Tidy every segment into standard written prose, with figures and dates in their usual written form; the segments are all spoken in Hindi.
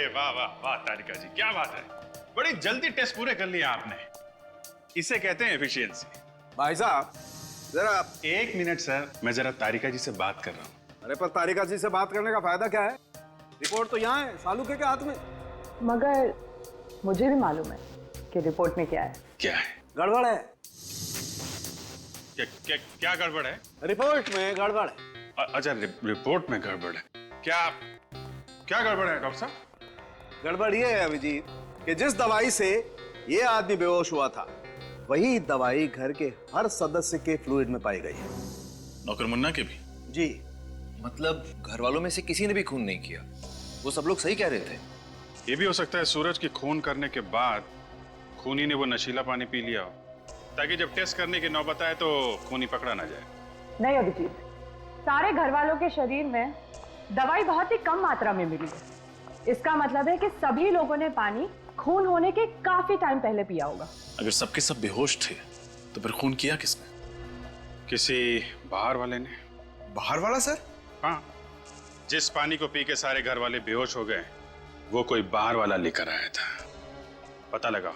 वाह वाह वाह तारिका जी, क्या बात है, बड़ी जल्दी टेस्ट पूरे कर लिया आपने। इसे कहते हैं एफिशिएंसी। भाई साहब जरा। एक मिनट सर, मैं जरा तारिका जी से बात कर रहा हूँ। अरे पर तारिका जी से बात करने का फायदा क्या है? रिपोर्ट तो यहाँ है सालुके के हाथ में। मगर मुझे भी मालूम है कि रिपोर्ट में क्या है। क्या है? गड़बड़ है। क्या गड़बड़ है? रिपोर्ट में गड़बड़ है। अच्छा रिपोर्ट में गड़बड़ है। क्या क्या गड़बड़ है डॉक्टर साहब? गड़बड़ ये है अभिजीत कि जिस दवाई से ये आदमी बेहोश हुआ था वही दवाई घर के हर सदस्य के फ्लूइड में पाई गई है। नौकर मुन्ना के भी? जी। मतलब घर वालों में से किसी ने भी खून नहीं किया? वो सब लोग सही कह रहे थे। ये भी हो सकता है सूरज की खून करने के बाद खूनी ने वो नशीला पानी पी लिया हो, ताकि जब टेस्ट करने की नौबत आए तो खूनी पकड़ा ना जाए। नहीं अभिजीत, सारे घर वालों के शरीर में दवाई बहुत ही कम मात्रा में मिली है। इसका मतलब है कि सभी लोगों ने पानी खून होने के काफी टाइम पहले पिया होगा। अगर सबके सब बेहोश थे तो फिर खून किया किसने? किसी बाहर वाले ने। बाहर वाला सर? हाँ, जिस पानी को पी के सारे घर वाले बेहोश हो गए वो कोई बाहर वाला लेकर आया था। पता लगा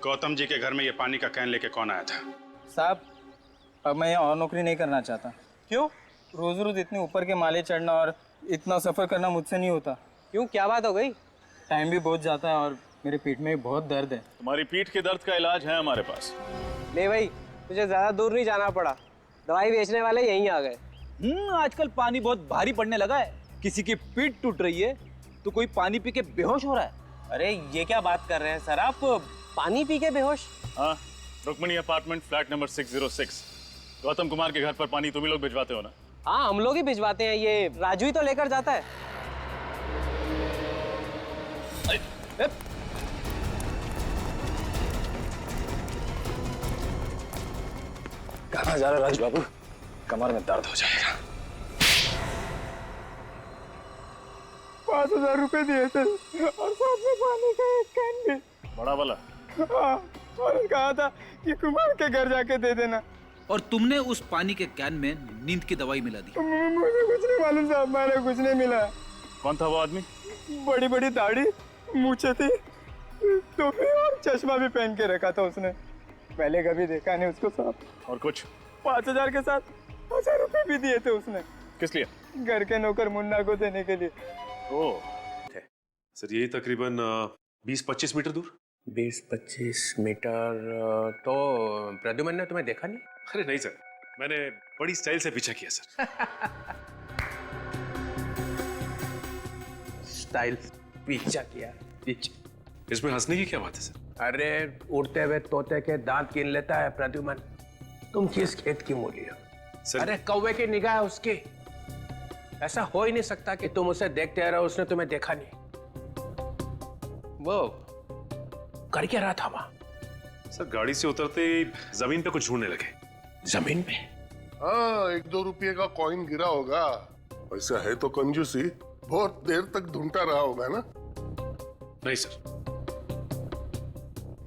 गौतम जी के घर में ये पानी का कैन लेके कौन आया था? साहब अब मैं यहाँ और नौकरी नहीं करना चाहता। क्यों? रोज रोज इतने ऊपर के माले चढ़ना और इतना सफर करना मुझसे नहीं होता। क्यों, क्या बात हो गई? टाइम भी बहुत जाता है और मेरे पीठ में भी बहुत दर्द है। तुम्हारी पीठ के दर्द का इलाज है हमारे पास। ले भाई, तुझे ज्यादा दूर नहीं जाना पड़ा, दवाई बेचने वाले यहीं आ गए। आजकल पानी बहुत भारी पड़ने लगा है। किसी की पीठ टूट रही है तो कोई पानी पी के बेहोश हो रहा है। अरे ये क्या बात कर रहे हैं सर आप? पानी पी के बेहोश? हाँ, Rukmani apartment flat number 606। Gautam Kumar के घर पर पानी तुम ही लोग भिजवाते हो ना? हाँ, हम लोग ही भिजवाते हैं, ये राजू ही तो लेकर जाता है। कहाँ जा रहा राज बाबू? कमर में दर्द हो जाएगा। 5,000 रुपए दिए थे और साथ में पानी का एक कैन भी। बड़ा वाला? हाँ, और कहा था कि कुमार के घर जाके दे देना। और तुमने उस पानी के कैन में नींद की दवाई मिला दी? मुझे कुछ नहीं मालूम साहब, मैंने कुछ नहीं मिला। कौन था वो आदमी? बड़ी बड़ी दाढ़ी, मूछें थी, टोपी और चश्मा भी पहन के रखा था उसने। पहले कभी देखा नहीं उसको साहब। और कुछ? 5,000 के साथ 1,000 रुपए भी दिए थे उसने। किस लिए? घर के नौकर मुन्ना को देने के लिए। ओ, सर यही तकरीबन 20-25 मीटर दूर। 20-25 मीटर? तो प्रद्युमन ने तुम्हें देखा नहीं? अरे नहीं सर, मैंने बड़ी स्टाइल से पीछा किया सर। स्टाइल पीछा किया? इसमें हंसने की क्या बात है सर? अरे उड़ते हुए तोते के दांत गिन लेता है प्रद्युमन। तुम किस खेत की मूली हो? सर अरे कौवे की निगाह है उसकी। ऐसा हो ही नहीं सकता कि तुम उसे देखते रहो उसने तुम्हें देखा नहीं। वो कर क्या रहा था वहां? सर गाड़ी से उतरते ही जमीन पे कुछ ढूंढने लगे। जमीन पे? हाँ, 1-2 रुपये का कॉइन गिरा होगा। ऐसा है तो कंजूसी, बहुत देर तक ढूंढता रहा होगा ना? नहीं सर,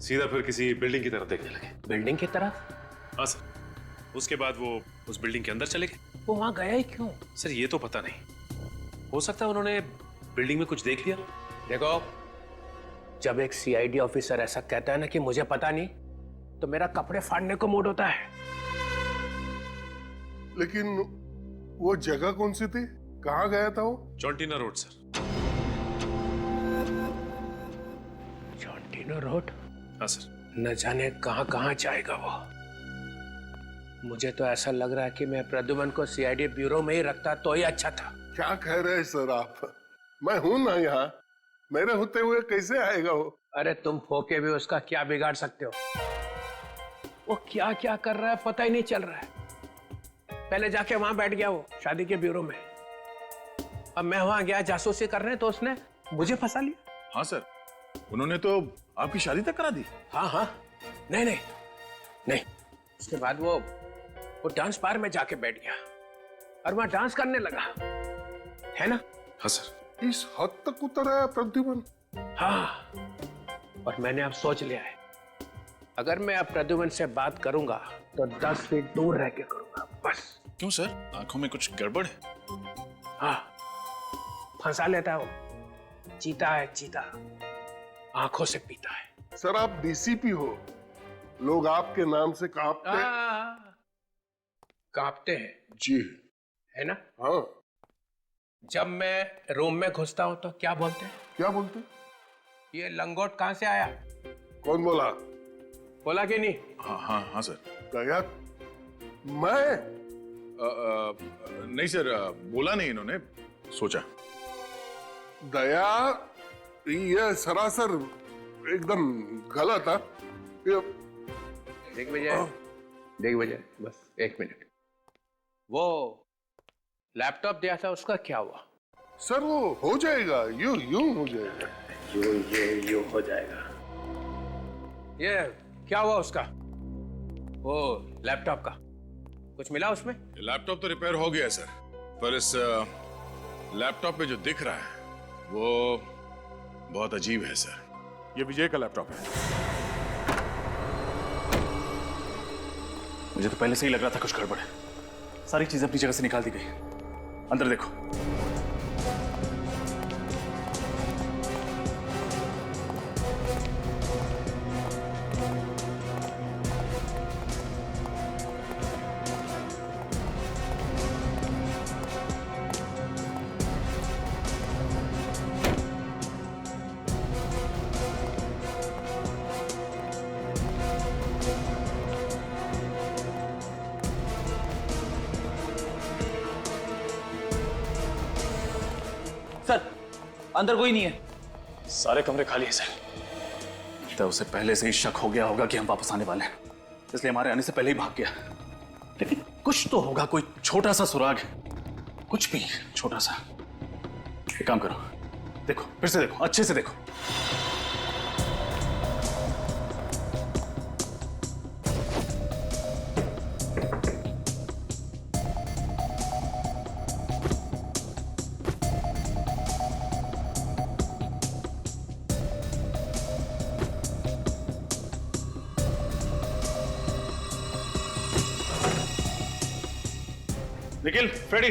सीधा फिर किसी बिल्डिंग की तरफ देखने लगे। बिल्डिंग की तरफ? हाँ सर, उसके बाद वो उस बिल्डिंग के अंदर चले गए। वो वहां गया ही क्यों? सर ये तो पता नहीं, हो सकता है उन्होंने बिल्डिंग में कुछ देख लिया। देखो, जब एक सीआईडी ऑफिसर ऐसा कहता है ना कि मुझे पता नहीं, तो मेरा कपड़े फाड़ने को मूड होता है। लेकिन वो जगह कौन सी थी? कहाँ गया था वो? चौंटीना रोड सर। चौंटीना रोड? हाँ सर। न जाने कहाँ कहाँ जाएगा वो। मुझे तो ऐसा लग रहा है कि मैं प्रद्युमन को सीआईडी ब्यूरो में ही रखता तो ही अच्छा था। क्या कह रहे हैं सर आप? मैं हूं ना यहाँ, मेरे होते हुए कैसे आएगा वो? अरे तुम फोके भी उसका क्या बिगाड़ सकते हो? वो क्या क्या कर रहा है पता ही नहीं चल रहा है। पहले जाके वहां बैठ गया वो शादी के ब्यूरो में। अब मैं वहां गया जासूसी करने तो उसने मुझे फंसा लिया। हाँ सर, उन्होंने तो आपकी शादी तक करा दी। हाँ हाँ, नहीं नहीं नहीं। उसके बाद वो डांस बार में जाके बैठ गया और वहां डांस करने लगा, है ना? हाँ सर। इस हद तक उतर आया प्रद्युमन? हाँ, और मैंने अब सोच लिया है, अगर मैं अब प्रद्युमन से बात करूंगा तो 10 फीट दूर रह के करूंगा बस। क्यों सर, आंखों में कुछ गड़बड़ है? हाँ, फंसा लेता है वो। चीता है चीता, आंखों से पीता है। सर आप डीसीपी हो, लोग आपके नाम से कांपते कांपते हैं जी, है ना? हाँ। जब मैं रूम में घुसता हूं तो क्या बोलते हैं? क्या बोलते? ये लंगोट कहां से आया? कौन बोला? बोला कि नहीं? हाँ हाँ हाँ सर। दया, मैं नहीं सर, बोला नहीं इन्होंने, सोचा। दया, ये सरासर एकदम गलत है। दिग्विजय बस एक मिनट। वो लैपटॉप दिया था, उसका क्या हुआ? सर वो हो जाएगा, यूं हो जाएगा। यूं हो जाएगा। ये क्या हुआ उसका? वो लैपटॉप का कुछ मिला उसमें? लैपटॉप तो रिपेयर हो गया सर, पर इस लैपटॉप पे जो दिख रहा है वो बहुत अजीब है सर। ये विजय का लैपटॉप है। मुझे तो पहले से ही लग रहा था कुछ गड़बड़ है। सारी चीजें अपनी जगह से निकाल दी गई। अंदर देखो। सर अंदर कोई नहीं है। सारे कमरे खाली हैं सर। तो उसे पहले से ही शक हो गया होगा कि हम वापस आने वाले हैं, इसलिए हमारे आने से पहले ही भाग गया। लेकिन कुछ तो होगा, कोई छोटा सा सुराग, कुछ भी छोटा सा। एक काम करो, देखो, फिर से देखो, अच्छे से देखो। निखिल, फ्रेडी,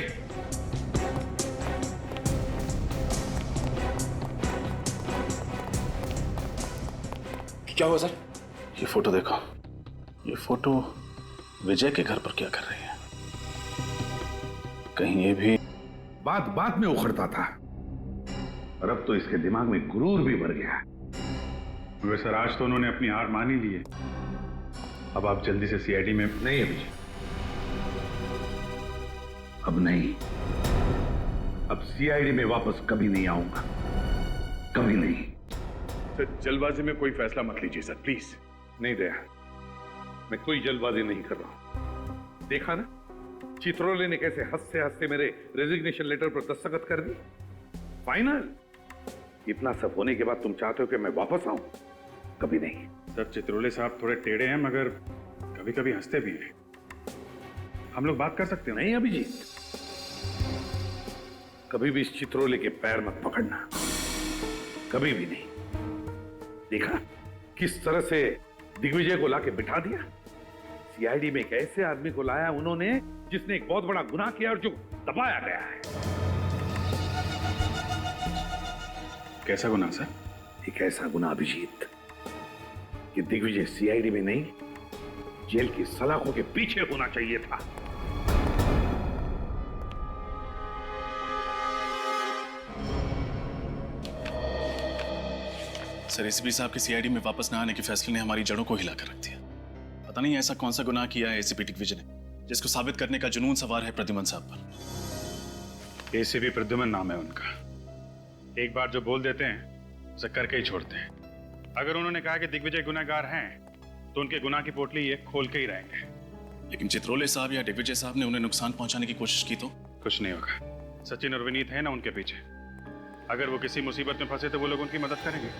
क्या हुआ सर? ये फोटो देखो। ये फोटो विजय के घर पर क्या कर रही है? कहीं ये भी बात बात में उखड़ता था, और अब तो इसके दिमाग में गुरूर भी भर गया। वैसे आज तो उन्होंने अपनी हार मान ही ली है। अब आप जल्दी से सीआईडी में। नहीं अभिजीत, अब नहीं। अब सीआईडी में वापस कभी नहीं आऊंगा, कभी नहीं। सर जल्दबाजी में कोई फैसला मत लीजिए सर, प्लीज। नहीं दया, मैं कोई जल्दबाजी नहीं कर रहा हूं। देखा ना चित्रोले ने कैसे हंसते हंसते मेरे रेजिग्नेशन लेटर पर दस्तखत कर दी। फाइनल। इतना सब होने के बाद तुम चाहते हो कि मैं वापस आऊं? कभी नहीं। सर चित्रोले साहब थोड़े टेढ़े हैं, मगर कभी कभी हंसते भी हैं। हम लोग बात कर सकते हैं। नहीं अभिजीत, कभी भी इस चित्रोले के पैर मत पकड़ना, कभी भी नहीं। देखा किस तरह से दिग्विजय को लाके बिठा दिया। सीआईडी में एक ऐसे आदमी को लाया उन्होंने जिसने एक बहुत बड़ा गुनाह किया और जो दबाया गया है। कैसा गुनाह सर? एक ऐसा गुनाह अभिजीत कि दिग्विजय सीआईडी में नहीं, जेल की सलाखों के पीछे होना चाहिए था। सर एसीपी साहब के सीआईडी में वापस न आने के फैसले ने हमारी जड़ों को हिलाकर रख दिया। पता नहीं ऐसा कौन सा गुनाह किया है एसीपी दिग्विजय ने, जिसको साबित करने का जुनून सवार है प्रद्युमन साहब पर। एसीपी प्रद्युमन नाम है उनका। एक बार जो बोल देते हैं उसे करके ही छोड़ते हैं। अगर उन्होंने कहा कि दिग्विजय गुनहगार हैं तो उनके गुनाह की पोटली ये खोल के ही रहेंगे। लेकिन चित्रोले साहब या दिग्विजय साहब ने उन्हें नुकसान पहुंचाने की कोशिश की तो कुछ नहीं होगा। सचिन और विनीत है ना उनके पीछे। अगर वो किसी मुसीबत में फंसे तो वो लोग उनकी मदद करेंगे।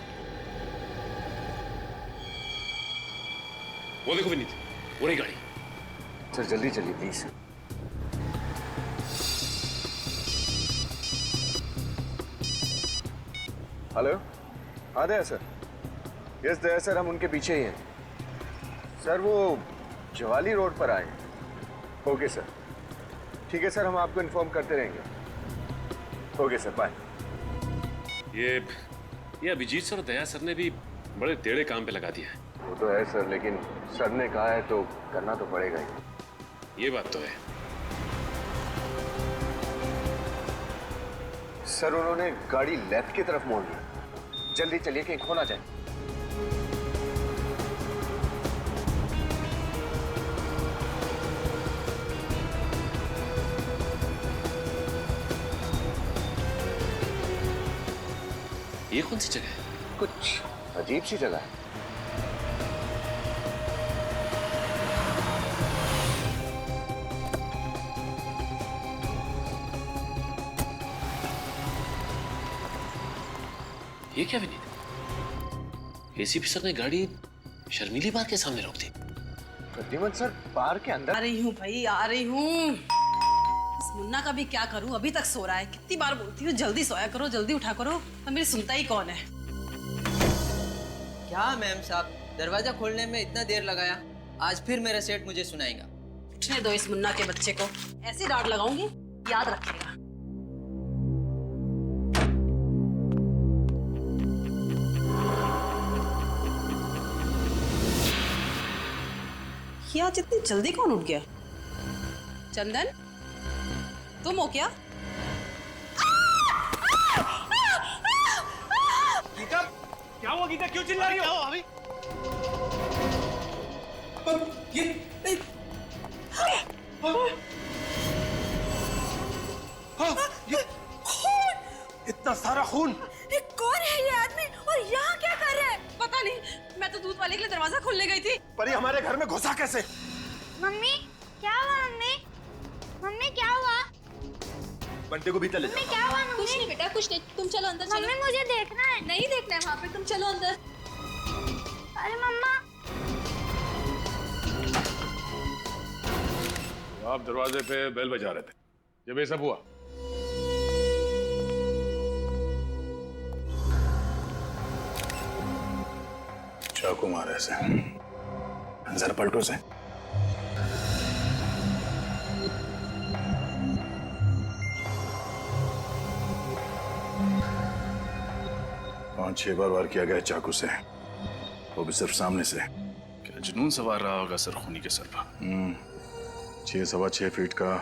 वो देखो विनीत, वो रही गाड़ी। सर जल्दी चलिए प्लीज। हेलो, हाँ दया सर। यस दया सर, हम उनके पीछे ही हैं सर। वो जवाली रोड पर आए। ओके सर, ठीक है सर, हम आपको इन्फॉर्म करते रहेंगे। Okay sir, bye. ये अभिजीत सर और दया सर ने भी बड़े टेढ़े काम पे लगा दिया है। वो तो है सर, लेकिन सर ने कहा है तो करना तो पड़ेगा ही। ये बात तो है। सर उन्होंने गाड़ी लेफ्ट की तरफ मोड़ ली। जल्दी चलिए कहीं खो ना जाए। ये कौन सी जगह है? कुछ अजीब सी जगह है। ये क्या विनीत? एसीपी सर ने गाड़ी शर्मीली बार के सामने रोक दी। प्रद्युमन सर बार के अंदर। आ रही हूँ भाई, आ रही हूँ। इस मुन्ना का भी क्या करूँ, अभी तक सो रहा है। कितनी बार बोलती हूँ जल्दी सोया करो, जल्दी उठा करो, पर मेरी सुनता ही कौन है। क्या मैम साहब, दरवाजा खोलने में इतना देर लगाया, आज फिर मेरा सेठ मुझे सुनाएगा। उठने दो इस मुन्ना के बच्चे को, ऐसी डांट लगाऊंगी याद रखेगा। ये आज इतनी जल्दी कौन उठ गया? चंदन, तुम हो क्या? गीता, क्या हुआ गीता? क्यों चिल्ला रही हो? क्या हुआ अभी? इतना सारा खून! कौन है ये आदमी और यहाँ क्या कर रहा है? पता नहीं, मैं तो दूध वाले के लिए दरवाजा खोलने गई थी। पर ये हमारे घर में घुसा कैसे? मम्मी क्या हुआ? मम्मी मम्मी क्या हुआ? बंटे को भीतर ले जाओ। मम्मी क्या हुआ? मम्मी कुछ नहीं बेटा, कुछ नहीं, तुम चलो अंदर। चलो। मम्मी मुझे देखना है। नहीं देखना है वहाँ पे, तुम चलो अंदर। अरे मम्मा। आप दरवाजे पे बेल बजा रहे थे जब ये सब हुआ। चाकू मारे से, जरा पलटो से। पांच छह बार वार किया गया चाकू से, वो भी सिर्फ सामने से। क्या जुनून सवार रहा होगा सर खूनी के सर पर। 6-6.25 फीट का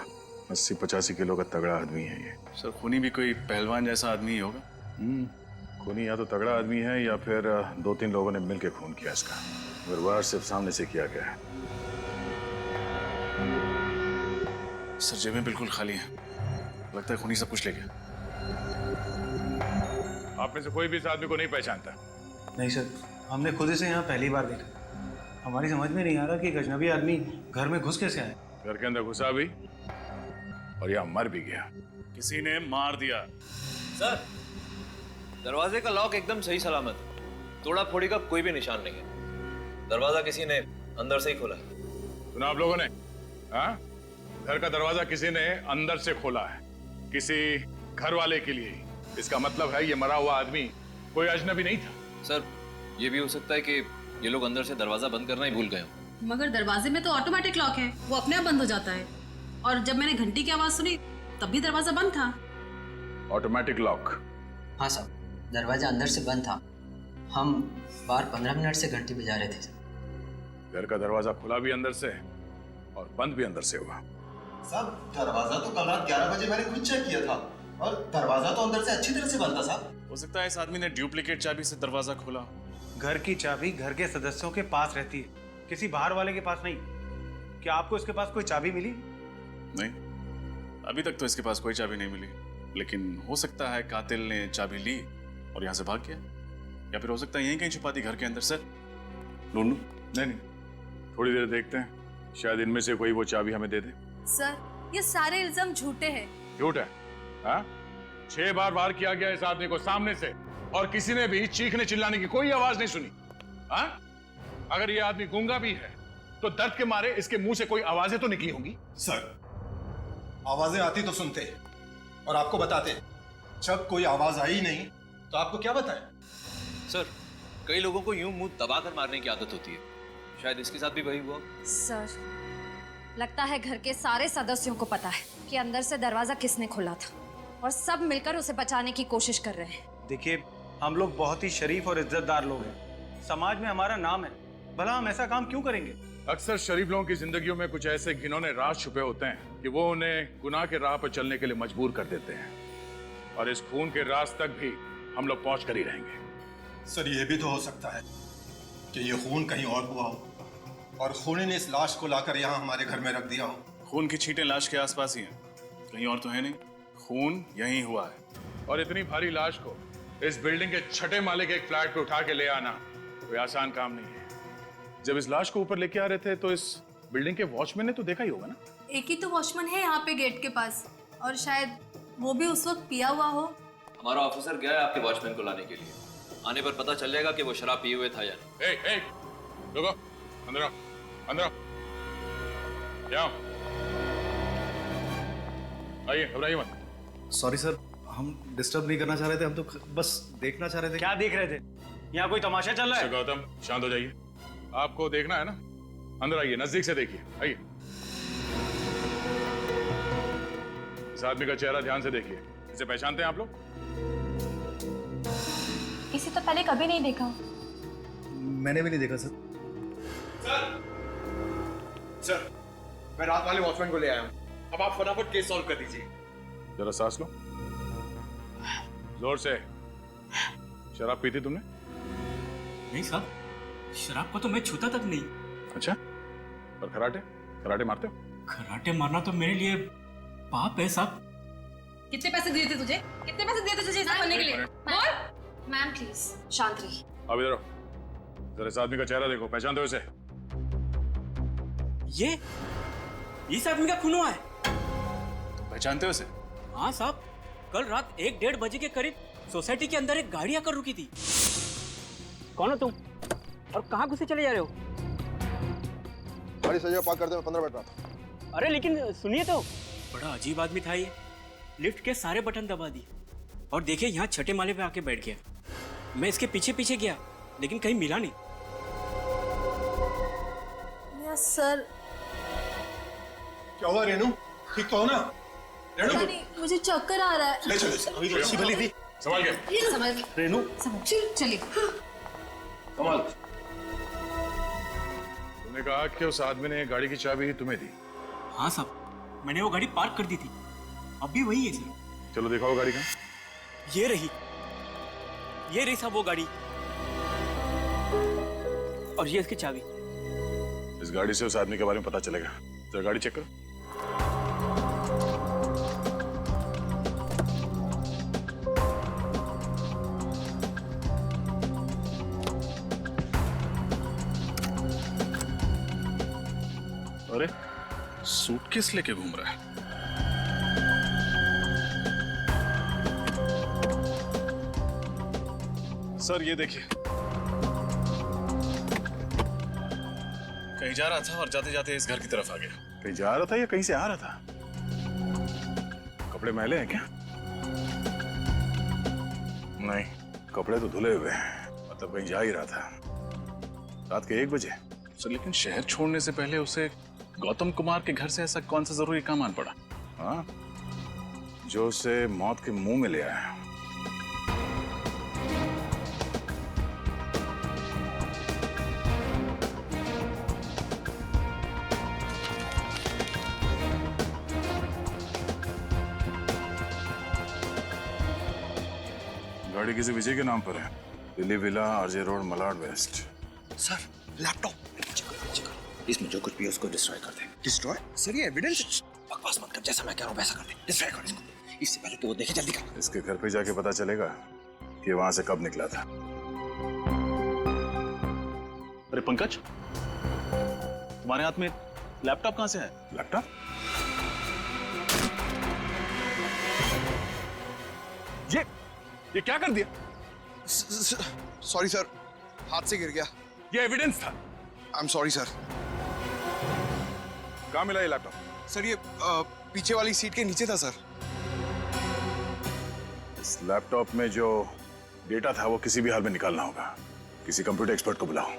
80-85 किलो का तगड़ा आदमी है ये। सर खूनी भी कोई पहलवान जैसा आदमी ही होगा। खूनी या तो तगड़ा आदमी है या फिर 2-3 लोगों ने मिलकर खून किया इसका। मगर वार सिर्फ सामने से किया गया है। सर जेबें बिल्कुल खाली हैं, लगता है खूनी सब कुछ ले गया। आप में से कोई भी इस आदमी को नहीं पहचानता? नहीं सर, हमने खुद इसे यहाँ पहली बार देखा। हमारी समझ में नहीं आ रहा कि एक अजनबी आदमी घर में घुस कैसे आया। घर के अंदर घुसा भी और यहाँ मर भी गया। किसी ने मार दिया। सर दरवाजे का लॉक एकदम सही सलामत है, तोड़ा फोड़ी का कोई भी निशान नहीं है। दरवाजा किसी ने अंदर से ही खोला है। सुना आप लोगों ने? हाँ, घर का दरवाजा किसी ने अंदर से खोला है, किसी घर वाले के लिए। इसका मतलब है ये मरा हुआ आदमी कोई अजनबी नहीं था। सर ये भी हो सकता है कि ये लोग अंदर से दरवाजा बंद करना ही भूल गए हो। मगर दरवाजे में तो ऑटोमेटिक लॉक है, वो अपने आप बंद हो जाता है। और जब मैंने घंटी की आवाज सुनी तब भी दरवाजा बंद था। Automatic lock? हाँ साहब, दरवाजा अंदर से बंद था। हम बाहर 15 मिनट से घंटी बजा रहे थे। घर का दरवाजा खुला भी अंदर से और बंद भी अंदर से हुआ। साहब दरवाजा तो कल रात 11 बजे मैंने खुद चेक किया था और दरवाजा तो अंदर से अच्छी तरह से बंद था साहब। हो सकता है इस आदमी ने डुप्लीकेट चाबी से दरवाजा खोला। घर की चाबी घर के सदस्यों के पास रहती है, किसी बाहर वाले के पास नहीं। क्या आपको इसके पास कोई चाबी मिली? नहीं, अभी तक तो इसके पास कोई चाबी नहीं मिली, लेकिन हो सकता है कातिल ने चाबी ली और यहाँ से भाग गया, या फिर हो सकता है यहीं कहीं छुपा दी घर के अंदर। सर ढूंढ लूं? नहीं, थोड़ी देर देखते हैं, शायद इनमें से कोई वो चाबी हमें दे दे। सर ये सारे इल्जाम झूठे हैं। झूठ है? हाँ? 6 बार वार किया गया इस आदमी को सामने से और किसी ने भी चीखने चिल्लाने की कोई आवाज नहीं सुनी। हाँ? अगर ये आदमी गूंगा भी है तो दर्द के मारे इसके मुंह से कोई आवाजें तो निकली होंगी। सर आवाजें आती तो सुनते और आपको बताते। जब कोई आवाज आई नहीं तो आपको क्या बताएं? सर कई लोगों को यूं मुंह दबाकर मारने की आदत होती है, शायद इसके साथ भी वही हुआ। सर लगता है घर के सारे सदस्यों को पता है कि अंदर से दरवाजा किसने खोला था और सब मिलकर उसे बचाने की कोशिश कर रहे हैं। देखिए, हम लोग बहुत ही शरीफ और इज्जतदार लोग हैं, समाज में हमारा नाम है, भला हम ऐसा काम क्यों करेंगे? अक्सर शरीफ लोगों की जिंदगियों में कुछ ऐसे घिनौने राज छुपे होते हैं कि वो उन्हें गुनाह के राह पर चलने के लिए मजबूर कर देते हैं, और इस खून के राज तक भी हम लोग पहुंच कर ही रहेंगे। सर, ये भी तो हो सकता है कि ये खून कहीं और हुआ हो और खूनी ने इस लाश को लाकर यहाँ हमारे घर में रख दिया हो। खून की छींटें लाश के आसपास ही हैं, कहीं और तो है नहीं। खून यहीं हुआ है। और इतनी भारी लाश को इस बिल्डिंग के 6ठे माले के एक फ्लैट पे उठा के ले आना कोई आसान काम नहीं है। जब इस लाश को ऊपर लेके आ रहे थे तो इस बिल्डिंग के वॉचमैन ने तो देखा ही होगा ना। एक ही तो वॉचमैन है यहाँ पे गेट के पास, और शायद वो भी उस वक्त पिया हुआ हो। हमारा ऑफिसर गया है आपके वॉचमैन को लाने के लिए, आने पर पता चल जाएगा कि वो शराब पिए हुए था या नहीं। रुको, अंदर आओ, अंदर आओ, क्या आइए, घबराइए मत। सॉरी सर, हम डिस्टर्ब नहीं करना चाह रहे थे, हम तो बस देखना चाह रहे थे। क्या देख रहे थे? यहाँ कोई तमाशा चल रहा है? गौतम, शांत हो जाइए। आपको देखना है ना, अंदर आइए, नजदीक से देखिए, आइए। इस आदमी का चेहरा ध्यान से देखिए। इसे पहचानते हैं आप लोग? इसे तो पहले कभी नहीं देखा। मैंने भी नहीं देखा सर। सर, मैं रात वाले वॉचमैन को ले आया हूँ, अब आप फटाफट केस सॉल्व कर दीजिए। जरा सांस लो, जोर से। शराब पी थी तुमने? नहीं साहब, शराब को तो मैं छूता तक नहीं। अच्छा, और कराटे? कराटे मारते हो? कराटे मारना तो मेरे लिए पाप है साहब। कितने पैसे दिए थे तुझे? कितने पैसे दिए थे तुझे ऐसा करने के लिए? बोल। मैम प्लीज शांत रहिए। अब इधर आओ, जरा इस आदमी का चेहरा देखो, पहचानते हो इसे? ये इस आदमी का खून हुआ है। पहचानते हो इसे? हाँ साहब, कल रात 1-1:30 बजे के करीब सोसाइटी के अंदर एक गाड़ी आकर रुकी थी। कौन हो तुम और कहाँ घुसे चले जा रहे हो? गाड़ी सही पार्क कर दे, मैं 15 मिनट में। अरे लेकिन सुनिए तो, बड़ा अजीब आदमी था ये। लिफ्ट के सारे बटन दबा दिए और देखिए यहाँ 6ठे माले पे आके बैठ गया। मैं इसके पीछे पीछे गया लेकिन कहीं मिला नहीं। Yes sir. क्या हुआ रेनू? ठीक तो हो ना? रेनू, मुझे चक्कर आ रहा है। ले चलो, अभी तो अच्छी भली थी। संभाल के। ये संभाल के। रेनू, चलिए। कमाल। तुमने कहा कि उस आदमी ने गाड़ी की चाबी ही तुम्हें दी? हाँ साहब, मैंने वो गाड़ी पार्क कर दी थी, अब भी वही है सर। चलो दिखाओ गाड़ी कहाँ। ये रही साहब वो गाड़ी, और ये इसकी चाबी। इस गाड़ी से उस आदमी के बारे में पता चलेगा। जरा गाड़ी चेक करो। अरे सूटकेस लेके घूम रहा है। सर ये देखिए, कहीं जा रहा था और जाते जाते इस घर की तरफ आ गया। कहीं जा रहा था या कहीं से आ रहा था? कपड़े मैले हैं क्या? नहीं, कपड़े तो धुले हुए हैं, मतलब कहीं जा ही रहा था। रात के 1 बजे? सर लेकिन शहर छोड़ने से पहले उसे गौतम कुमार के घर से ऐसा कौन सा जरूरी काम आन पड़ा? हाँ, जो उसे मौत के मुंह में ले आया। गाड़ी किसी विजय के नाम पर है, Delhi villa, RJ road, Malad west. Sir, laptop इसमें जो कुछ भी है उसको डिस्ट्रॉय कर दे। डिस्ट्रॉय? सर ये एविडेंस। बकवास मत कर, जैसा मैं कह रहा हूँ वैसा कर दे। डिस्ट्रॉय कर इसको, इससे पहले कि वो देखे। जल्दी कर। इसके घर पे जाके पता चलेगा कि वहां से कब निकला था। अरे पंकज, तुम्हारे हाथ में लैपटॉप कहाँ से है? लैपटॉप? ये क्या कर दिया? सॉरी सर, हाथ से गिर गया। ये एविडेंस था। I am sorry sir. कहाँ मिला ये लैपटॉप? सर ये पीछे वाली सीट के नीचे था सर। इस लैपटॉप में जो डेटा था वो किसी भी हाल में निकालना होगा। किसी कंप्यूटर एक्सपर्ट को बुलाओ।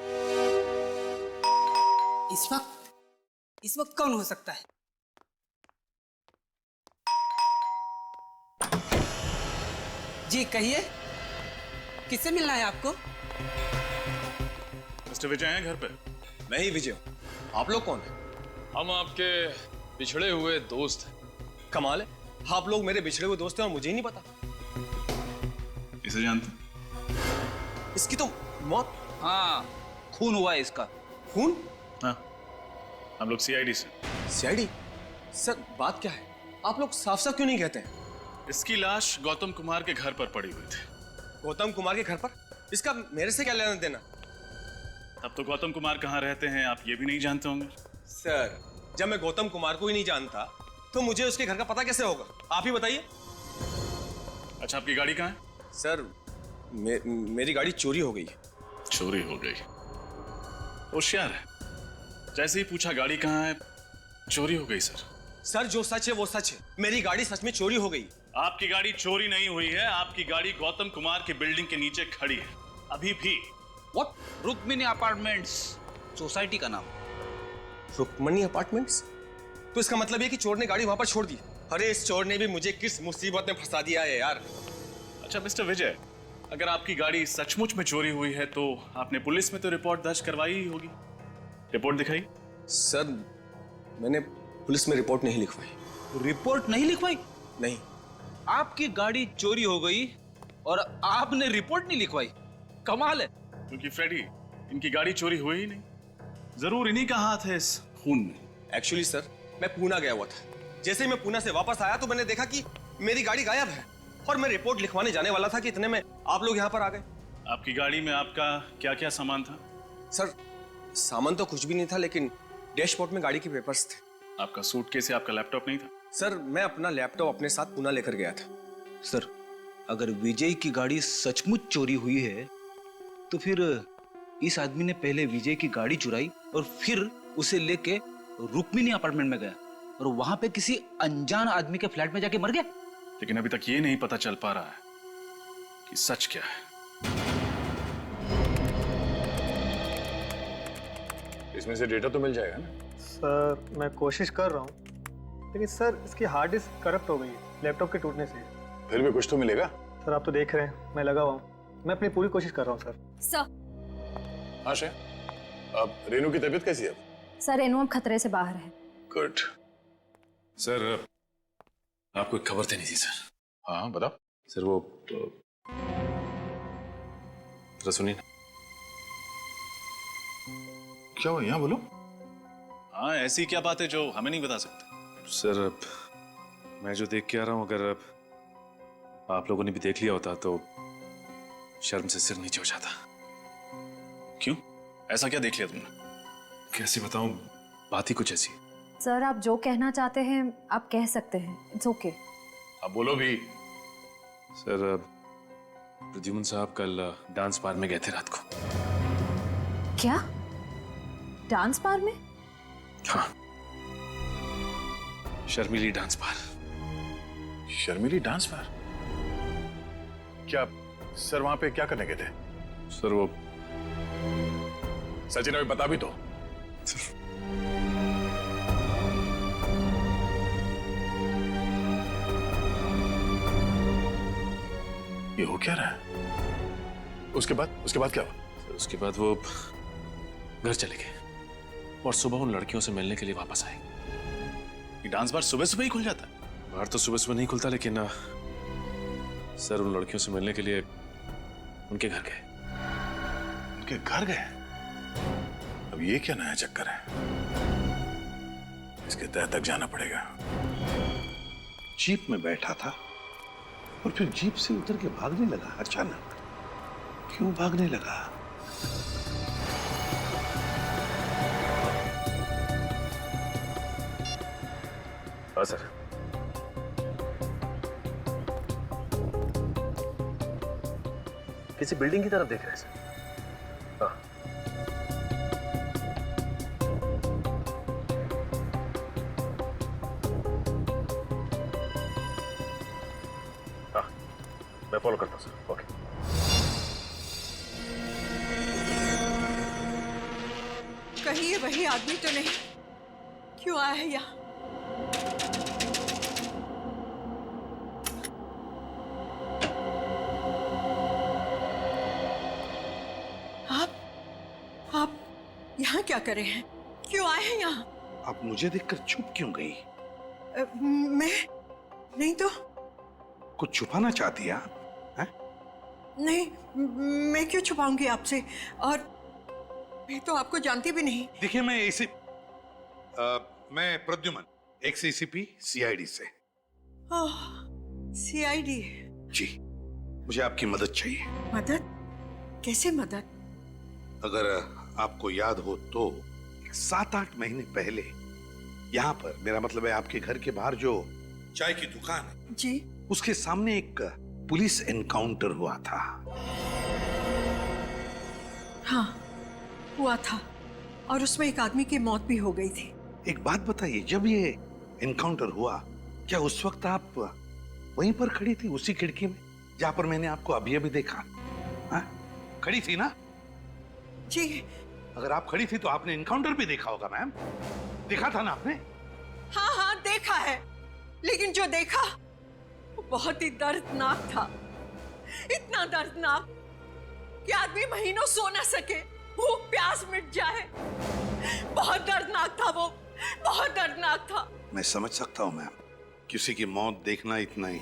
इस वक्त कौन हो सकता है? जी कहिए। किससे मिलना है आपको? मिस्टर विजय हैं घर पे? मैं ही विजय हूँ। आप लोग कौन हैं? हम आपके बिछड़े हुए दोस्त हैं। कमाल है, आप लोग मेरे बिछड़े हुए दोस्त हैं और मुझे ही नहीं पता। इसे जानते? इसकी तो मौत। हाँ, खून हुआ है इसका। खून? हाँ, हम लोग सीआईडी से। सीआईडी? सर बात क्या है? आप लोग साफ साफ क्यों नहीं कहते हैं? इसकी लाश गौतम कुमार के घर पर पड़ी हुई थी। गौतम कुमार के घर पर? इसका मेरे से क्या लेना देना? तब तो गौतम कुमार कहाँ रहते हैं आप ये भी नहीं जानते होंगे। सर, जब मैं गौतम कुमार को ही नहीं जानता तो मुझे उसके घर का पता कैसे होगा? आप ही बताइए। अच्छा, आपकी गाड़ी कहाँ है? सर, मेरी गाड़ी चोरी हो गई है। चोरी हो गई? होशियार है। जैसे ही पूछा गाड़ी कहाँ है, चोरी हो गई। सर, जो सच है वो सच है। मेरी गाड़ी सच में चोरी हो गई। आपकी गाड़ी चोरी नहीं हुई है। आपकी गाड़ी गौतम कुमार की बिल्डिंग के नीचे खड़ी है अभी भी। व्हाट? रुक्मिणी अपार्टमेंट्स सोसाइटी का नाम। रुक्मिणी अपार्टमेंट्स? तो इसका मतलब ये कि चोर ने गाड़ी वहां पर छोड़ दी। अरे इस चोर ने भी मुझे किस मुसीबत में फंसा दिया है यार। अच्छा मिस्टर विजय, अगर आपकी गाड़ी सचमुच में चोरी हुई है तो आपने पुलिस में तो रिपोर्ट दर्ज करवाई ही होगी। रिपोर्ट दिखाई। सर, मैंने पुलिस में रिपोर्ट नहीं लिखवाई। रिपोर्ट नहीं लिखवाई? नहीं। आपकी गाड़ी चोरी हो गई और आपने रिपोर्ट नहीं लिखवाई? कमाल है। क्योंकि फ्रेडी, इनकी गाड़ी चोरी हुई ही नहीं। जरूर इन्हीं का हाथ है इस खून में। एक्चुअली सर, मैं पूना गया हुआ था। जैसे ही मैं पूना से वापस आया तो मैंने देखा कि मेरी गाड़ी गायब है और मैं रिपोर्ट लिखवाने जाने वाला था कि इतने में आप लोग यहाँ पर आ गए। आपकी गाड़ी में आपका क्या क्या सामान था? सर, सामान तो कुछ भी नहीं था, लेकिन डैशबोर्ड में गाड़ी के पेपर्स थे। आपका सूटकेस या आपका लैपटॉप नहीं था? सर, मैं अपना लैपटॉप अपने साथ पुणे लेकर गया था। सर, अगर विजय की गाड़ी सचमुच चोरी हुई है तो फिर इस आदमी ने पहले विजय की गाड़ी चुराई और फिर उसे लेके रुक्मिणी अपार्टमेंट में गया और वहां पे किसी अनजान आदमी के फ्लैट में जाके मर गया। लेकिन अभी तक ये नहीं पता चल पा रहा है कि सच क्या है। इसमें से डेटा तो मिल जाएगा ना? सर, मैं कोशिश कर रहा हूँ, लेकिन सर इसकी हार्ड डिस्क करप्ट हो गई है लैपटॉप के टूटने से। फिर भी कुछ तो मिलेगा। सर, आप तो देख रहे हैं, मैं लगा हुआ हूँ। मैं अपनी पूरी कोशिश कर रहा हूँ सर। हाँ श्रेय, अब रेनू की तबीयत कैसी है? सर, रेनू अब खतरे से बाहर है। गुड। सर, आपको एक खबर देनी थी सर। हाँ बताओ। सर, वो जरा सुनिए ना। क्या हुआ, यहाँ बोलो। हाँ, ऐसी क्या बात है जो हमें नहीं बता सकते? सर, मैं जो देख के आ रहा हूँ, अगर आप लोगों ने भी देख लिया होता तो शर्म से सिर नीचे हो जाता। क्यों? ऐसा क्या देख लिया तुमने? कैसे बताऊं, बात ही कुछ ऐसी। सर, आप जो कहना चाहते हैं आप कह सकते हैं। It's okay. अब बोलो भी। सर, प्रद्युम्न साहब कल डांस बार में गए थे रात को। क्या? डांस बार में? हाँ, शर्मिली डांस बार। शर्मिली डांस बार? क्या सर वहां पे क्या करने गए थे? सर, वो सचिन अभी बता भी तो। ये हो क्या रहा है? उसके बाद क्या हुआ? सर, उसके बाद वो घर चले गए और सुबह उन लड़कियों से मिलने के लिए वापस आए। ये डांस बार सुबह सुबह ही खुल जाता है? बार तो सुबह सुबह नहीं खुलता, लेकिन सर उन लड़कियों से मिलने के लिए उनके घर गए। उनके घर गए? अब ये क्या नया चक्कर है? इसके तह तक जाना पड़ेगा। जीप में बैठा था और फिर जीप से उतर के भागने लगा अचानक। क्यों भागने लगा? हाँ सर। किसी बिल्डिंग की तरफ देख रहे हैं सर। हाँ। हाँ, मैं फॉलो करता हूँ सर। ओके। कहीं ये वही आदमी तो नहीं? क्यों आया है यहाँ? यहाँ क्या करे हैं? क्यों आए हैं यहाँ? आप मुझे देखकर चुप क्यों गई? मैं नहीं तो। कुछ छुपाना चाहती हैं आप? नहीं, मैं क्यों छुपाऊंगी आपसे? और मैं तो आपको जानती भी नहीं। देखिए, मैं प्रद्युमन, एक्स एसीपी सीआईडी से। ओह, सीआईडी। जी, मुझे आपकी मदद चाहिए। मदद? कैसे मदद? अगर आपको याद हो तो 7-8 महीने पहले यहाँ पर, मेरा मतलब है आपके घर के बाहर जो चाय की दुकान है जी, उसके सामने एक पुलिस एनकाउंटर हुआ था। हाँ, हुआ था। और उसमें एक आदमी की मौत भी हो गई थी। एक बात बताइए, जब ये एनकाउंटर हुआ, क्या उस वक्त आप वहीं पर खड़ी थी, उसी खिड़की में जहां पर मैंने आपको अभी अभी देखा? खड़ी थी ना? जी। अगर आप खड़ी थी तो आपने एनकाउंटर भी देखा होगा मैम। देखा था ना आपने? हाँ हाँ, देखा है। लेकिन जो देखा वो बहुत ही दर्दनाक था। इतना दर्दनाक कि आदमी महीनों सो ना सके, भूख प्यास मिट जाए। बहुत दर्दनाक था वो, बहुत दर्दनाक था। मैं समझ सकता हूं मैम, किसी की मौत देखना इतना ही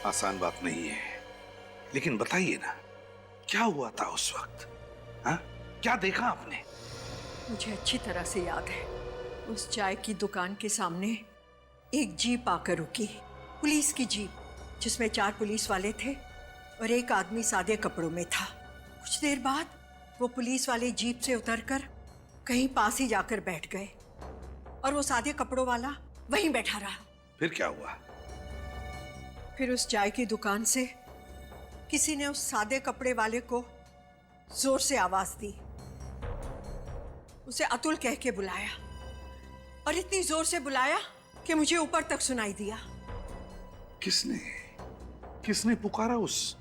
आसान बात नहीं है। लेकिन बताइए ना, क्या हुआ था उस वक्त? क्या देखा आपने? मुझे अच्छी तरह से याद है। उस चाय की दुकान के सामने एक जीप आकर रुकी, पुलिस की जीप, जिसमें 4 पुलिस वाले थे और एक आदमी सादे कपड़ों में था। कुछ देर बाद वो पुलिस वाले जीप से उतरकर कहीं पास ही जाकर बैठ गए और वो सादे कपड़ों वाला वहीं बैठा रहा। फिर क्या हुआ? फिर उस चाय की दुकान से किसी ने उस सादे कपड़े वाले को जोर से आवाज दी, उसे अतुल कह के बुलाया और इतनी जोर से बुलाया कि मुझे ऊपर तक सुनाई दिया। किसने पुकारा उस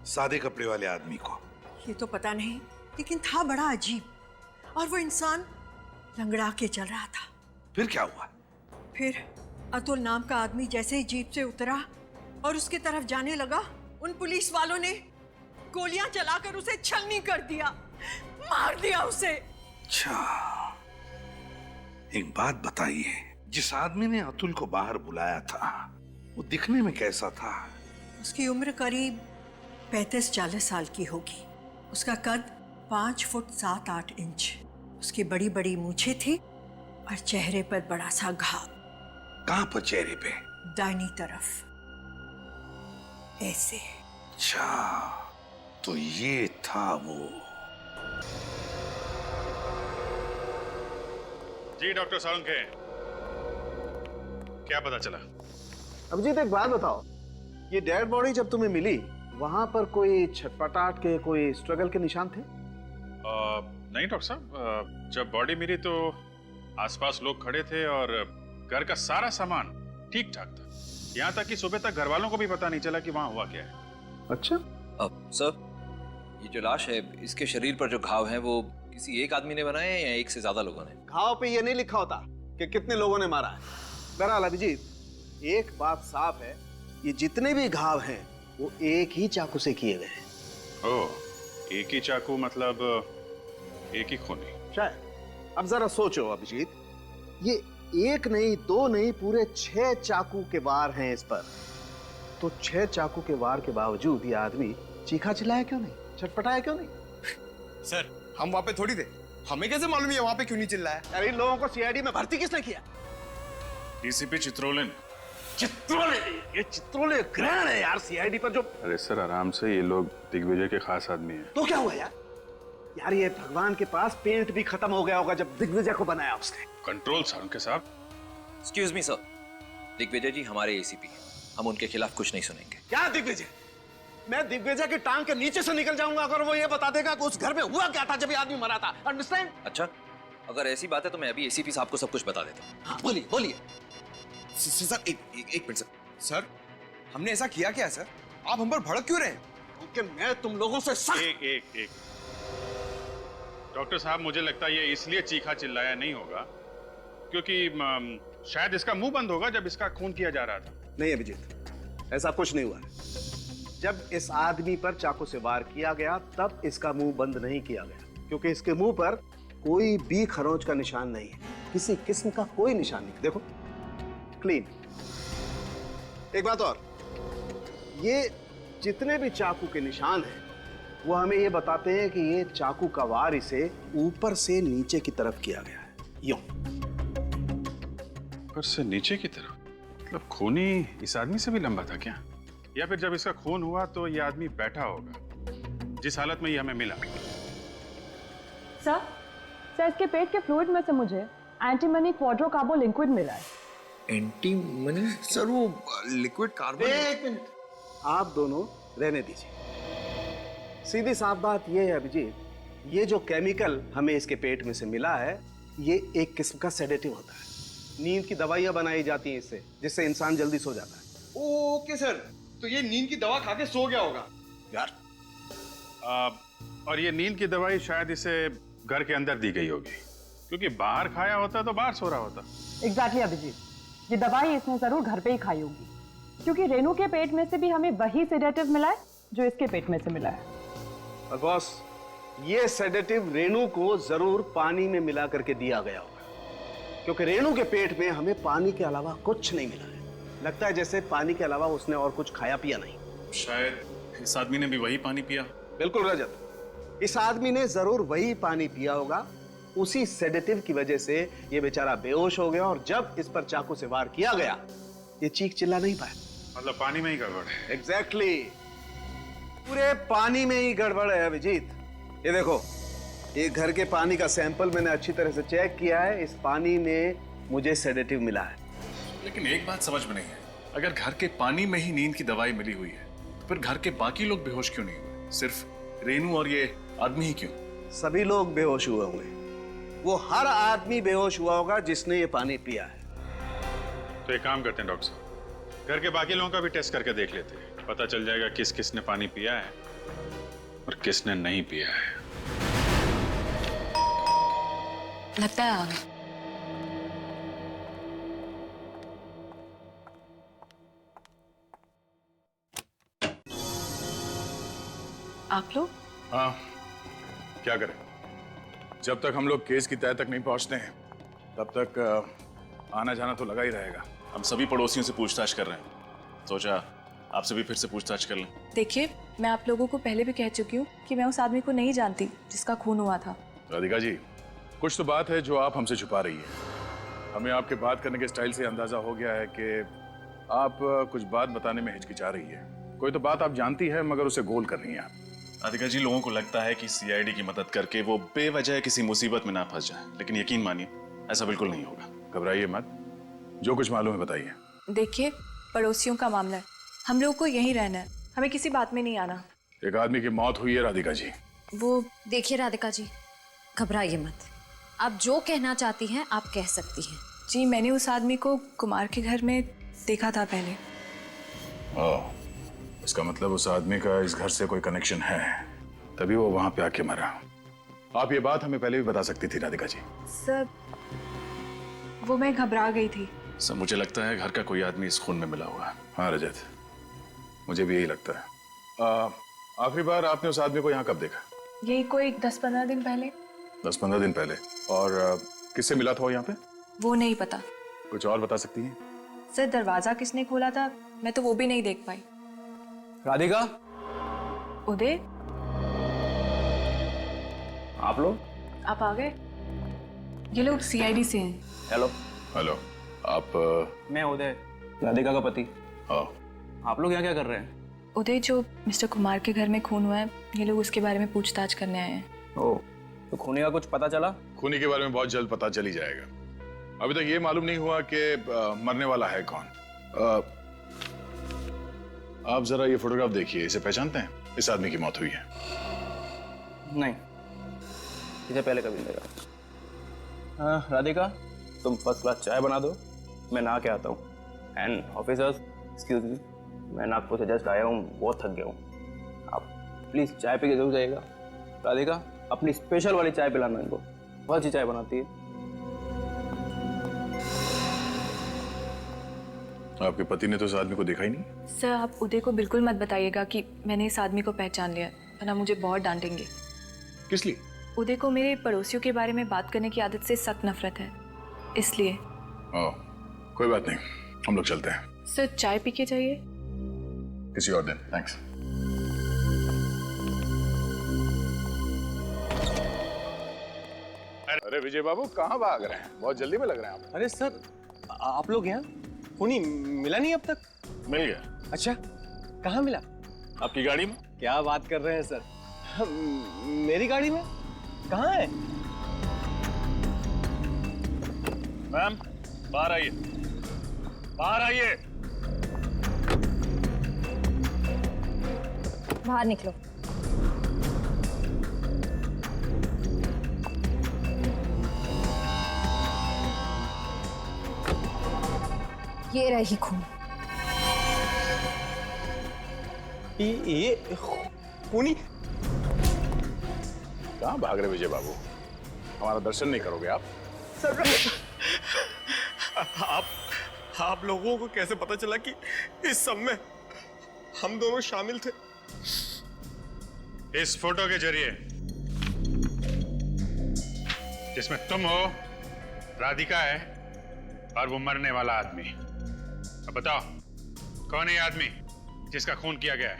सादे कपड़े वाले आदमी को? ये तो पता नहीं, लेकिन था बड़ा अजीब। और वो इंसान लंगड़ा के चल रहा था। फिर क्या हुआ? फिर अतुल नाम का आदमी जैसे ही जीप से उतरा और उसकी तरफ जाने लगा, उन पुलिस वालों ने गोलियां चलाकर उसे छलनी कर दिया, मार दिया उसे। अच्छा, एक बात बताइए, जिस आदमी ने अतुल को बाहर बुलाया था वो दिखने में कैसा था? उसकी उम्र करीब 35-40 साल की होगी। उसका कद 5 फुट 7-8 इंच। उसकी बड़ी बड़ी मूछें थी और चेहरे पर बड़ा सा घाव। कहां पर चेहरे पे? दाहिनी तरफ, ऐसे। अच्छा, तो ये था वो। जी डॉक्टर साळुंखे, क्या पता चला? अभिजीत, एक बात बताओ, ये डेड बॉडी जब तुम्हें मिली वहां पर कोई छटपटाहट के, कोई स्ट्रगल के निशान थे? नहीं डॉक्टर साहब, जब बॉडी मिली तो आसपास लोग खड़े थे और घर का सारा सामान ठीक ठाक था। यहाँ तक कि सुबह तक घर वालों को भी पता नहीं चला कि वहाँ हुआ क्या है। अच्छा। अब सर, ये जो लाश है, इसके शरीर पर जो घाव हैं वो किसी एक आदमी ने बनाए हैं या एक से ज्यादा लोगों ने? घाव पे ये नहीं लिखा होता कि कितने लोगों ने मारा है। बहरहाल अभिजीत, एक बात साफ है, ये जितने भी घाव हैं वो एक ही चाकू से किए गए हैं। ओह, एक ही चाकू मतलब एक ही खूनी? शायद। अब जरा सोचो अभिजीत, ये एक नहीं, 2 नहीं, पूरे 6 चाकू के वार हैं इस पर। तो 6 चाकू के वार के बावजूद ये आदमी चीखा चिल्लाया क्यों नहीं, छटपटाया क्यों नहीं? सर, हम वहां पे थोड़ी थे, हमें कैसे मालूम है वहां पे क्यों नहीं चिल्लाया? अरे इन लोगों को सीआईडी में भर्ती किसने किया? डीसीपी चित्रोले ने। चित्रोले? ये चित्रोले ग्रहण है यार सीआईडी पर जो। अरे सर, आराम से, ये लोग दिग्विजय के खास आदमी हैं। तो क्या हुआ यार? यार ये भगवान के पास पेंट भी खत्म हो गया होगा जब दिग्विजय को बनाया उसने। कंट्रोल साळुंखे साहब। एक्सक्यूज मी सर, दिग्विजय जी हमारे एसीपी हैं, हम उनके खिलाफ कुछ नहीं सुनेंगे। क्या दिग्विजय? मैं दिग्विजय की टांग के नीचे से निकल जाऊंगा अगर वो ये बता देगा कि उस घर में हुआ क्या था जब ये आदमी मरा था। अंडरस्टैंड? अच्छा, अगर ऐसी बात है तो मैं अभी एसीपी साहब को सब कुछ बता देता हूँ। हाँ, बोलिए बोलिए। सर, एक मिनट सर, हमने ऐसा किया क्या सर? आप हम पर भड़क क्यों रहे हैं? क्योंकि मैं तुम लोगों से सख्त। एक डॉक्टर साहब, मुझे लगता है ये इसलिए चीखा चिल्लाया नहीं होगा क्योंकि शायद इसका मुंह बंद होगा जब इसका खून किया जा रहा था। नहीं अभिजीत, ऐसा कुछ नहीं हुआ है। जब इस आदमी पर चाकू से वार किया गया तब इसका मुंह बंद नहीं किया गया, क्योंकि इसके मुंह पर कोई भी खरोंच का निशान नहीं है, किसी किस्म का कोई निशान नहीं। देखो क्लीन। एक बात और, ये जितने भी चाकू के निशान हैं वो हमें ये बताते हैं कि ये चाकू का वार इसे ऊपर से नीचे की तरफ किया गया है, यूं। ऊपर से नीचे की तरफ? मतलब खूनी इस आदमी से भी लंबा था क्या? या फिर जब इसका खून हुआ तो ये आदमी बैठा होगा जिस हालत में ये हमें मिला? सर इसके पेट के फ्लूइड में से मुझे एंटीमनी क्वाड्रोकार्बो लिक्विड मिला है। एंटीमनी? सर वो लिक्विड कार्बन। एक मिनट, आप दोनों रहने दीजिए। सीधी साफ बात यह है अभिजीत, ये जो केमिकल हमें इसके पेट में से मिला है ये एक किस्म का सेडेटिव होता है। नींद की दवाइयां बनाई जाती हैं इससे, जिससे इंसान जल्दी सो जाता है। ओके सर, तो ये नींद की दवा खा के सो गया होगा यार। और ये नींद की दवाई शायद इसे घर के अंदर दी गई होगी, क्योंकि बाहर खाया होता तो बाहर सो रहा होता। एग्जैक्टली अभिजीत, ये दवाई इसने जरूर घर पे ही खाई होगी, क्योंकि रेनू के पेट में से भी हमें वही सेडेटिव मिला है जो इसके पेट में से मिला है। और बॉस, ये सेडेटिव रेनू को जरूर पानी में मिला करके दिया गया होगा, क्योंकि रेनू के पेट में हमें पानी के अलावा कुछ नहीं मिला है। लगता है जैसे पानी के अलावा उसने और कुछ खाया पिया नहीं। शायद इस आदमी ने भी वही पानी पिया। बिल्कुल रजत, इस आदमी ने जरूर वही पानी पिया होगा। उसी सेडेटिव की वजह से ये बेचारा बेहोश हो गया, और जब इस पर चाकू से वार किया गया ये चीख चिल्ला नहीं पाया। मतलब पानी में ही गड़बड़ है। एग्जैक्टली, पूरे पानी में ही गड़बड़ है अभिजीत। ये देखो, ये घर के पानी का सैंपल मैंने अच्छी तरह से चेक किया है, इस पानी में मुझे सेडेटिव मिला है। लेकिन एक बात समझ में नहीं है, अगर घर के पानी में ही नींद की दवाई मिली हुई है तो फिर घर के बाकी लोग बेहोश क्यों नहीं हुए? सिर्फ रेनू और ये आदमी ही क्यों? सभी लोग बेहोश हुए होंगे। वो हर आदमी बेहोश हुआ होगा जिसने ये पानी पिया है। तो एक काम करते हैं डॉक्टर साहब, घर के बाकी लोगों का भी टेस्ट करके देख लेते हैं, पता चल जाएगा किस किस ने पानी पिया है और किसने नहीं पिया है। लगता है आ गए। आप लोग? हाँ, क्या करें, जब तक हम लोग केस की तह तक नहीं पहुंचते हैं तब तक आना जाना तो लगा ही रहेगा। हम सभी पड़ोसियों से पूछताछ कर रहे हैं, सोचा आपसे भी फिर से पूछताछ कर लें। देखिए, मैं आप लोगों को पहले भी कह चुकी हूँ कि मैं उस आदमी को नहीं जानती जिसका खून हुआ था। राधिका जी, कुछ तो बात है जो आप हमसे छुपा रही है। हमें आपके बात करने के स्टाइल से अंदाजा हो गया है कि आप कुछ बात बताने में हिचकिचा रही है। कोई तो बात आप जानती है मगर उसे गोल कर रही हैं आप। राधिका जी, लोगों को लगता है कि सीआईडी की मदद करके वो बेवजह किसी मुसीबत में ना फंस जाए, लेकिन यकीन मानिए ऐसा बिल्कुल नहीं होगा। घबराइए मत, जो कुछ मालूम है बताइए। देखिए, पड़ोसियों का मामला है, हम लोग को यहीं रहना है, हमें किसी बात में नहीं आना। एक आदमी की मौत हुई है राधिका जी। वो देखिए राधिका जी, घबराइए मत, आप जो कहना चाहती हैं आप कह सकती हैं। जी, मैंने उस आदमी को कुमार के घर में देखा था पहले। ओह, इसका मतलब उस आदमी का इस घर से कोई कनेक्शन है, तभी वो वहां पे आके मरा। आप ये बात हमें पहले भी बता सकती थी राधिका जी। सर, वो मैं घबरा गई थी। सर, मुझे लगता है घर का कोई आदमी इस खून में मिला हुआ है। हाँ रजत, मुझे भी यही लगता है। आखिरी बार आपने उस आदमी को यहाँ कब देखा? यही कोई 10-15 दिन पहले। 10-15 दिन पहले? और किससे मिला था वो यहाँ पे? वो नहीं पता। कुछ और बता सकती हैं? सर, दरवाजा किसने खोला था मैं तो वो भी नहीं देख पाई। राधिका, उदय, आप लोग? आप आ गए? ये लोग सीआईडी से हैं। हेलो। हेलो, आप? मैं उदय, राधिका का पति। हाँ। आप लोग यहाँ क्या कर रहे हैं? उदय, जो मिस्टर कुमार के घर में खून हुआ है, ये लोग उसके बारे में पूछताछ करने आए हैं। ओह, तो खूनी का कुछ पता चला? खूनी के बारे में बहुत जल्द पता चल ही जाएगा। अभी तक ये मालूम नहीं हुआ कि मरने वाला है कौन। आप जरा ये फोटोग्राफ देखिए, इसे पहचानते हैं? इस आदमी की मौत हुई है। नहीं, इसे पहले कभी नहीं देखा। हाँ राधिका, तुम फर्स्ट क्लास चाय बना दो, मैं नहा के आता हूँ। एंड ऑफिसर्स, एक्सक्यूज मी, मैं नागपुर से जस्ट आया हूँ, बहुत थक गया हूँ। आप प्लीज चाय पी के जरूर जाइएगा। राधिका, अपनी स्पेशल वाली चाय पिलाना इनको, बहुत अच्छी चाय बनाती है। आपके पति ने तो इस आदमी को देखा ही नहीं? सर, आप उदय को बिल्कुल मत बताइएगा कि मैंने इस आदमी को पहचान लिया, वरना मुझे बहुत डांटेंगे। किस लिए? उदय को मेरे पड़ोसियों के बारे में बात करने की आदत से सख्त नफरत है, इसलिए। ओह, कोई बात नहीं, हम लोग चलते हैं। सर चाय पी के जाइए। किसी और दिन, थैंक्स। अरे विजय बाबू कहाँ भाग रहे हैं? बहुत जल्दी में लग रहे हैं आप। अरे सर, आप लोग यहाँ? खूनी मिला नहीं अब तक? मिल गया। अच्छा, कहाँ मिला? आपकी गाड़ी में। क्या बात कर रहे हैं सर? मेरी गाड़ी में? कहाँ है? मैम, बाहर आइए, बाहर आइए। बाहर निकलो। ये रही खून। ये खूनी? कहाँ भाग रहे विजय बाबू? हमारा दर्शन नहीं करोगे आप? सर, आप लोगों को कैसे पता चला कि इस सब में हम दोनों शामिल थे? इस फोटो के जरिए जिसमें तुम हो, राधिका है और वो मरने वाला आदमी। अब बताओ कौन है ये आदमी जिसका खून किया गया है?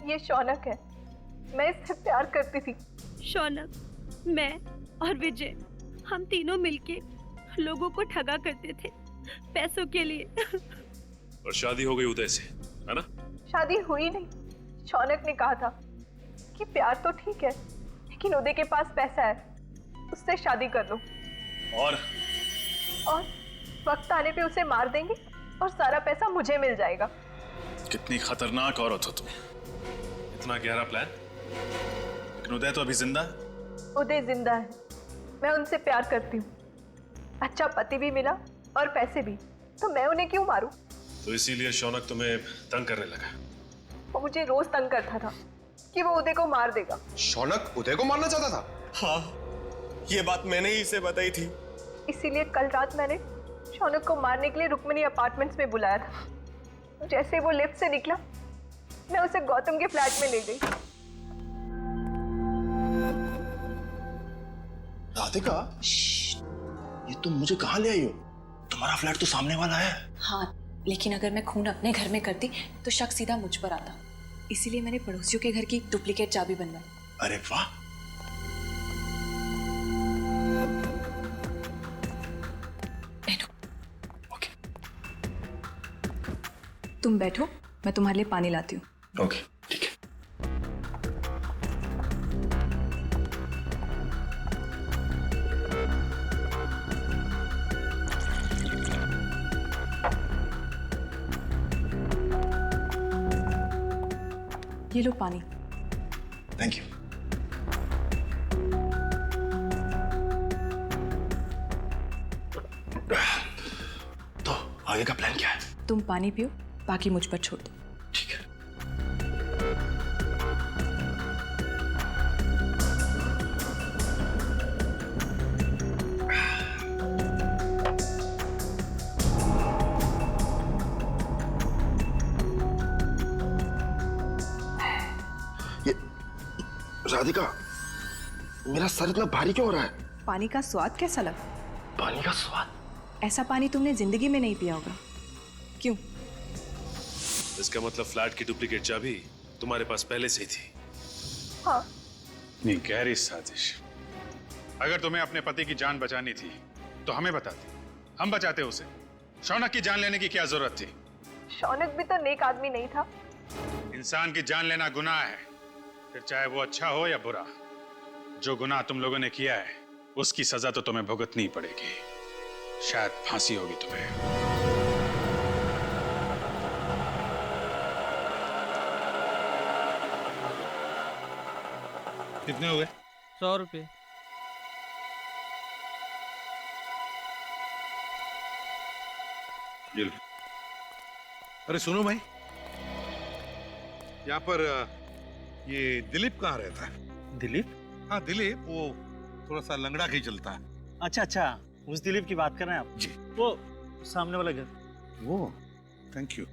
ये शौनक है, मैं इससे प्यार करती थी। शौनक, मैं और विजय, हम तीनों मिलके लोगों को ठगा करते थे पैसों के लिए। और शादी हो गई उदय से, है ना? शादी हुई नहीं, शौनक ने कहा था कि प्यार तो ठीक है लेकिन उदय के पास पैसा है, उससे शादी कर लो और वक्त आने पे उसे मार देंगे और सारा पैसा मुझे मिल जाएगा। कितनी खतरनाक औरत हो तुम। इतना गहरा प्लान? लेकिन उदय तो अभी जिंदा है। उदय जिंदा है, मैं उनसे प्यार करती हूँ, अच्छा पति भी मिला और पैसे भी, तो मैं उन्हें क्यों मारूं? तो इसीलिए शौनक तुम्हें तंग करने लगा? वो मुझे रोज तंग करता था कि वो उदय को मार देगा। शौनक उदय को मारना चाहता था? हाँ, ये बात मैंने ही इसे बताई थी। इसीलिए कल रात मैंने शौनक को मारने के लिए रुक्मिणी अपार्टमेंट्स में बुलाया था। जैसे वो लिफ्ट से निकला, मैं उसे गौतम के फ्लैट में ले गई। राधिका, ये तुम मुझे कहाँ ले आई हो? तुम्हारा फ्लैट तो सामने वाला है। हाँ, लेकिन अगर मैं खून अपने घर में करती तो शक सीधा मुझ पर आता, इसीलिए मैंने पड़ोसियों के घर की डुप्लीकेट चाबी बनवाई। अरे वाह, तुम बैठो, मैं तुम्हारे लिए पानी लाती हूँ। ओके, ठीक है। ये लो पानी। Thank you. तो आगे का प्लान क्या है? तुम पानी पियो, बाकी मुझ पर छोड़ दो। ठीक है। ये राधिका, मेरा सर इतना भारी क्यों हो रहा है? पानी का स्वाद कैसा लगा? पानी का स्वाद? ऐसा पानी तुमने जिंदगी में नहीं पिया होगा। क्यों? इसका मतलब फ्लैट की डुप्लीकेट चाबी तुम्हारे पास पहले से ही थी। हाँ। नहीं, गहरी साजिश। अगर तुम्हें अपने पति की जान बचानी थी तो हमें बताती, हम बचाते उसे। शौनक की जान लेने की क्या जरूरत थी? शौनक भी तो नेक आदमी नहीं था। इंसान की जान लेना गुनाह है, फिर चाहे वो अच्छा हो या बुरा। जो गुनाह तुम लोगों ने किया है उसकी सजा तो तुम्हें भुगतनी पड़ेगी, शायद फांसी होगी तुम्हें। कितने हुए? 100 रुपये। अरे सुनो भाई, यहाँ पर ये दिलीप कहाँ रहता है? दिलीप? हाँ दिलीप, वो थोड़ा सा लंगड़ा के ही चलता है। अच्छा अच्छा, उस दिलीप की बात कर रहे हैं आप? जी। वो सामने वाला घर। वो, थैंक यू।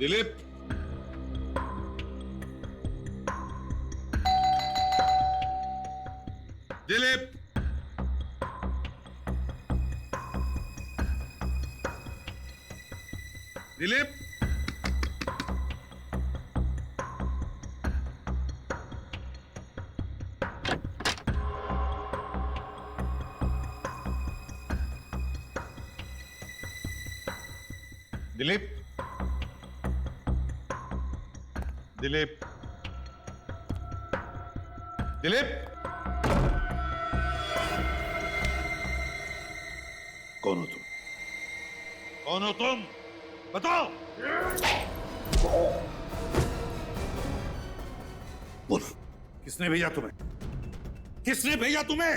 दिलीप, दिलीप, दिलीप, दिलीप, दिलीप, दिलीप, कौन हो तुम? कौन हो तुम? बताओ। बोलो, किसने भेजा तुम्हें? किसने भेजा तुम्हें?